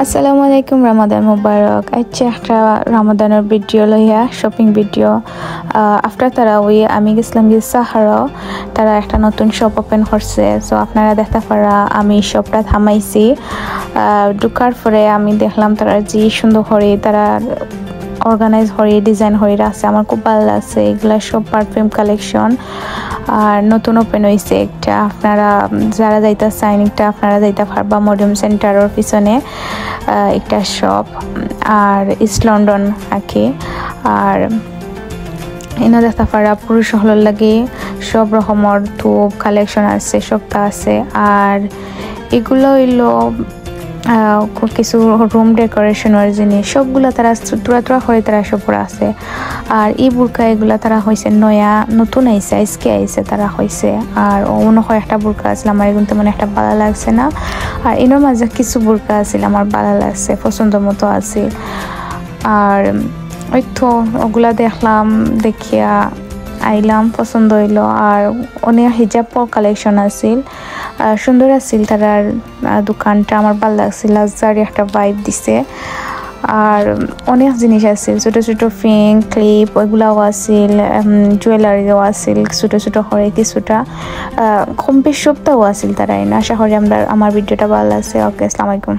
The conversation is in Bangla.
আসসালামু আলাইকুম রমাদান মুবারক আচ্ছা একটা রমাদানের ভিডিও লইয়া শপিং ভিডিও আফটার তারাউই আমি গেছিলাম গিয়ে সাহারা তারা একটা নতুন শপ ওপেন করছে সো আপনারা দেখতে পারা আমি শপটা থামাইছি ঢুকার পরে আমি দেখলাম তারা যে সুন্দর করে তারা অর্গানাইজ হয়ে ডিজাইন হয়ে আছে আমার খুব ভালো লাগছে এগুলা সব পারফিউম কালেকশন আর নতুন ওপেন হয়েছে একটা আপনারা যারা যাইতে চান একটা আপনারা যাইতে পারবা মডিয়াম সেন্টারের পিছনে একটা শপ আর ইস্ট লন্ডন আঁকে আর এনে দেখতে পারা পুরুষ হলের লাগে সব রকমের ধূপ কালেকশন আছে সবটা আছে আর এগুলো হইলো কিছু রুম ডেকোরেশনের জিনিস সবগুলো তারা তুরা করে তারা সব আছে আর এই বুরকা এগুলা তারা হয়েছে নয়া নতুন আইসে আজকে আইসে তারা হয়েছে আর অন্য হয় একটা বুরকা আছিল আমার কিন্তু মানে একটা ভালো লাগছে না আর এর মাঝে কিছু বুরকা আছিল আমার ভালো লাগছে পছন্দ মতো আছে আর ওই তো ওগুলা দেখলাম দেখিয়া আইলাম পছন্দ হইলো আর অনেক হিজাব কালেকশন আছিল সুন্দর আছিল তার দোকানটা আমার ভালো লাগছিল লাক্সারি একটা ভাইব দিছে আর অনেক জিনিস আছিল ছোট ছোট ফিং ক্লিপ ওইগুলাও আছিল জুয়েলারিও আছিল ছোট ছোট করে কিছুটা কম বেশ সবটাও আছিল তারা আশা করি আমার ভিডিওটা ভালো লাগছে ওকে আসসালামু আলাইকুম।